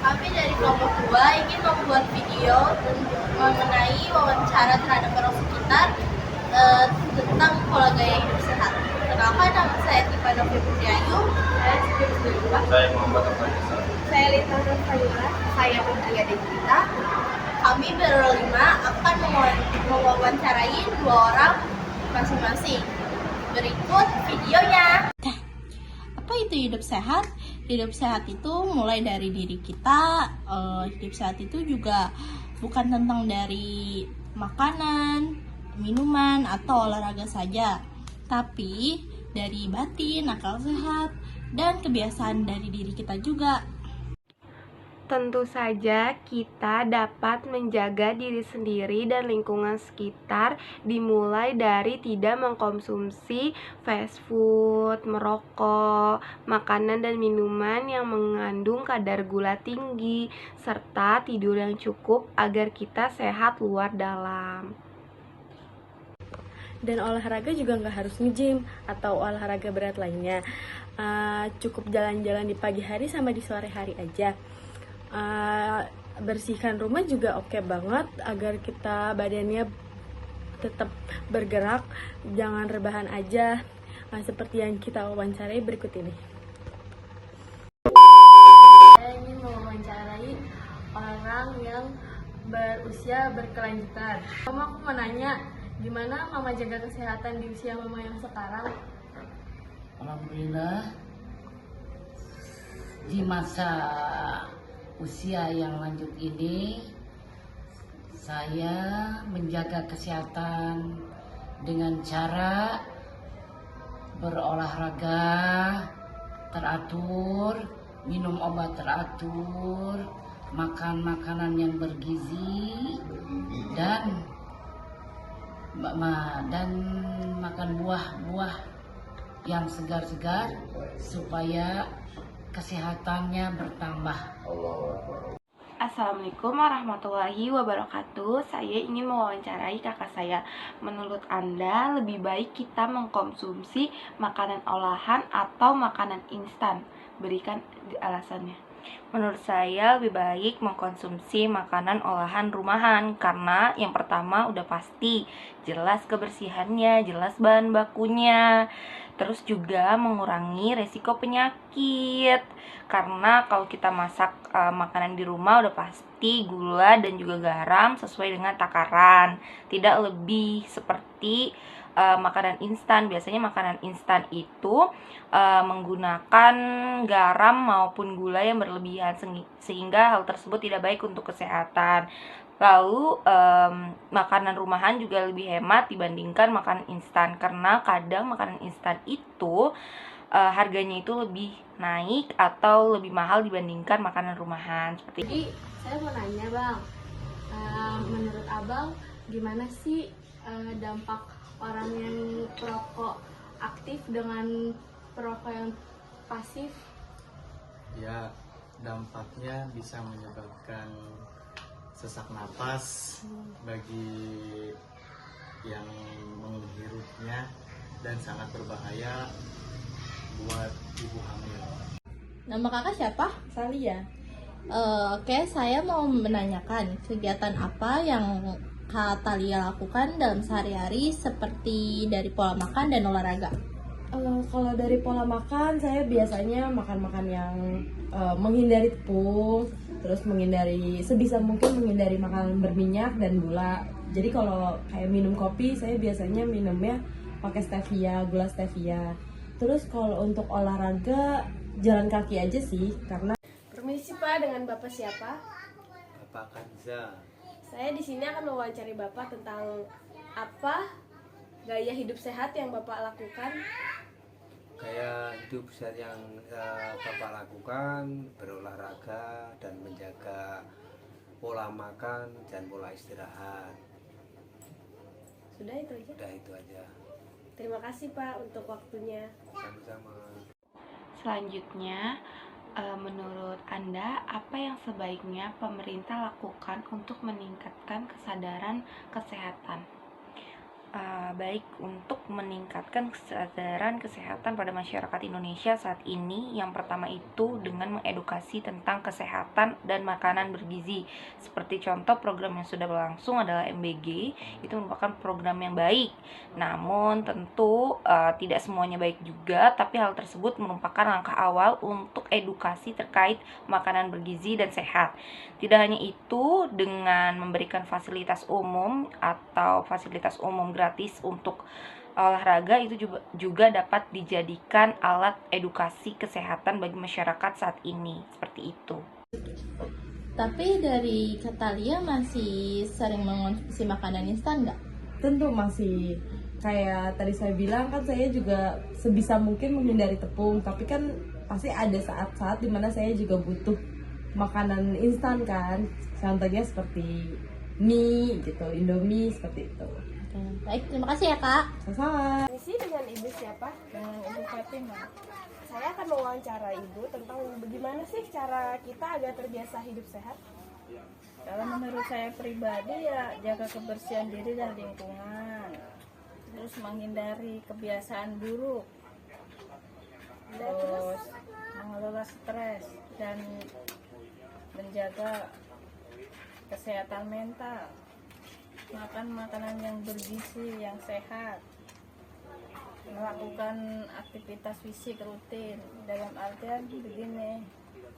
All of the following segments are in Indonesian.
Kami dari kelompok 2 ingin membuat video mengenai wawancara terhadap orang sekitar tentang pola gaya hidup sehat. Kenalkan, nama saya Tifana Fibriayu. Saya Muhammad Afadisa. Saya Lita Nurfayula. Saya Putri Adegita. Kami berlima akan mewawancarai 2 orang masing-masing. Berikut videonya. Apa itu hidup sehat? Hidup sehat itu mulai dari diri kita. Hidup sehat itu juga bukan tentang dari makanan, minuman, atau olahraga saja, tapi dari batin, akal sehat, dan kebiasaan dari diri kita juga. Tentu saja kita dapat menjaga diri sendiri dan lingkungan sekitar dimulai dari tidak mengkonsumsi fast food, merokok, makanan dan minuman yang mengandung kadar gula tinggi, serta tidur yang cukup agar kita sehat luar dalam. Dan olahraga juga nggak harus nge-gym atau olahraga berat lainnya. Cukup jalan-jalan di pagi hari sama di sore hari aja. Bersihkan rumah juga oke banget agar kita badannya tetap bergerak, jangan rebahan aja, seperti yang kita wawancarai berikut ini. Saya ingin mewawancarai orang yang berusia berkelanjutan. Mama, aku mau nanya, gimana Mama jaga kesehatan di usia Mama yang sekarang? Alhamdulillah, di masa usia yang lanjut ini saya menjaga kesehatan dengan cara berolahraga teratur, minum obat teratur, makan makanan yang bergizi, dan makan buah-buah yang segar-segar supaya kesehatannya bertambah. Assalamualaikum warahmatullahi wabarakatuh. Saya ingin mewawancarai kakak saya. Menurut Anda, lebih baik kita mengkonsumsi makanan olahan atau makanan instan? Berikan alasannya. Menurut saya lebih baik mengkonsumsi makanan olahan rumahan, karena yang pertama udah pasti jelas kebersihannya, jelas bahan bakunya, terus juga mengurangi resiko penyakit. Karena kalau kita masak makanan di rumah udah pasti gula dan juga garam sesuai dengan takaran, tidak lebih seperti makanan instan. Biasanya makanan instan itu menggunakan garam maupun gula yang berlebihan, sehingga hal tersebut tidak baik untuk kesehatan. Lalu makanan rumahan juga lebih hemat dibandingkan makanan instan, karena kadang makanan instan itu harganya itu lebih naik atau lebih mahal dibandingkan makanan rumahan. Jadi saya mau nanya Bang, menurut Abang gimana sih dampak orang yang perokok aktif dengan perokok yang pasif? Ya, dampaknya bisa menyebabkan sesak napas bagi yang menghirupnya dan sangat berbahaya buat ibu hamil. Nama kakak siapa? Salia. Oke, saya mau menanyakan kegiatan apa yang Kak Talia lakukan dalam sehari-hari, seperti dari pola makan dan olahraga. Kalau dari pola makan, saya biasanya makan-makan yang menghindari tepung, terus sebisa mungkin menghindari makanan berminyak dan gula. Jadi kalau kayak minum kopi, saya biasanya minumnya pakai stevia, gula stevia. Terus kalau untuk olahraga, jalan kaki aja sih, karena Permisi Pak, dengan Bapak siapa? Bapak Kanza. Saya di sini akan mewawancari Bapak tentang apa gaya hidup sehat yang Bapak lakukan. Gaya hidup sehat yang Bapak lakukan berolahraga dan menjaga pola makan dan pola istirahat. Sudah itu aja. Udah itu aja. Terima kasih Pak untuk waktunya. Sama-sama. Selanjutnya, menurut Anda, apa yang sebaiknya pemerintah lakukan untuk meningkatkan kesadaran kesehatan? baik untuk meningkatkan kesadaran kesehatan pada masyarakat Indonesia saat ini. Yang pertama itu dengan mengedukasi tentang kesehatan dan makanan bergizi. Seperti contoh program yang sudah berlangsung adalah MBG, itu merupakan program yang baik. Namun tentu tidak semuanya baik juga, tapi hal tersebut merupakan langkah awal untuk edukasi terkait makanan bergizi dan sehat. Tidak hanya itu, dengan memberikan fasilitas umum atau fasilitas umum gratis untuk olahraga itu juga dapat dijadikan alat edukasi kesehatan bagi masyarakat saat ini. Seperti itu. Tapi dari Katalia masih sering mengonsumsi makanan instan nggak? Tentu masih. Kayak tadi saya bilang kan, saya juga sebisa mungkin menghindari tepung, tapi kan pasti ada saat-saat dimana saya juga butuh makanan instan kan, contohnya seperti mie gitu, Indomie seperti itu. Baik, terima kasih ya Kak. Sama-sama. Misi dengan Ibu siapa? Dengan Ibu Fatimah. Saya akan mewawancara Ibu tentang bagaimana sih cara kita agar terbiasa hidup sehat. Kalau menurut saya pribadi ya jaga kebersihan diri dan lingkungan, terus menghindari kebiasaan buruk, terus mengelola stres dan menjaga kesehatan mental, makan makanan yang bergizi, yang sehat, melakukan aktivitas fisik rutin. Dalam artian begini,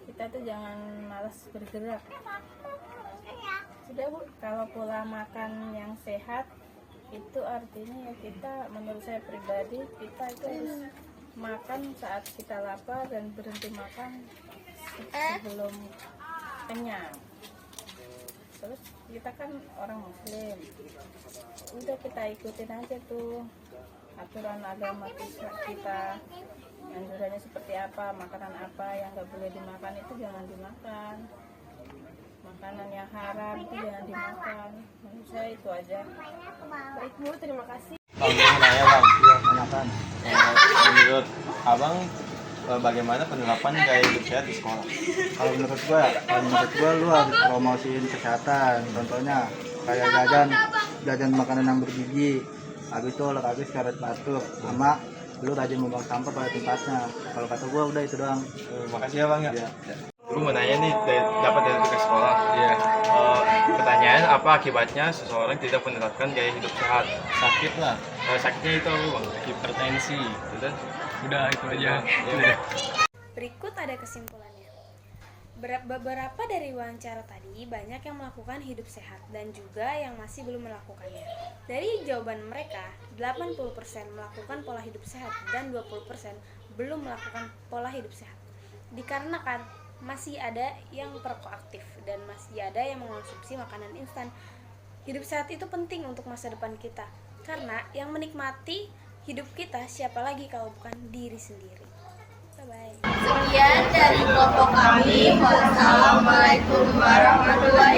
kita tuh jangan malas bergerak. Sudah Bu, kalau pola makan yang sehat itu artinya ya kita, menurut saya pribadi, kita itu harus makan saat kita lapar dan berhenti makan sebelum kenyang. Terus kita kan orang muslim, udah kita ikutin aja tuh aturan agama kita, anjurannya seperti apa, makanan apa yang nggak boleh dimakan itu jangan dimakan, makanan yang haram itu jangan dimakan. Menurut saya itu aja. Baik Bu, terima kasih. Menurut abang bagaimana penerapan gaya hidup sehat di sekolah? Kalau menurut gua lu harus promosiin kesehatan. Contohnya kayak jajan makanan yang bergizi. Habis itu olahraga karet batuk, sama lu rajin membuang sampah pada tempatnya. Kalau kata gua udah itu doang. Makasih ya bang ya. Ya. Gue mau nanya nih, dapat dari tugas sekolah. Iya. Pertanyaan, apa akibatnya seseorang tidak menerapkan gaya hidup sehat? Sakit lah. Sakitnya itu apa bang? Hipertensi. Udah itu aja. Ya udah. Berikut ada kesimpulannya. Beberapa dari wawancara tadi banyak yang melakukan hidup sehat dan juga yang masih belum melakukannya. Dari jawaban mereka, 80% melakukan pola hidup sehat dan 20% belum melakukan pola hidup sehat. Dikarenakan masih ada yang perokok aktif dan masih ada yang mengonsumsi makanan instan. Hidup sehat itu penting untuk masa depan kita, karena yang menikmati hidup kita siapa lagi kalau bukan diri sendiri. Bye-bye. Sekian dari kelompok kami. Wassalamualaikum warahmatullahi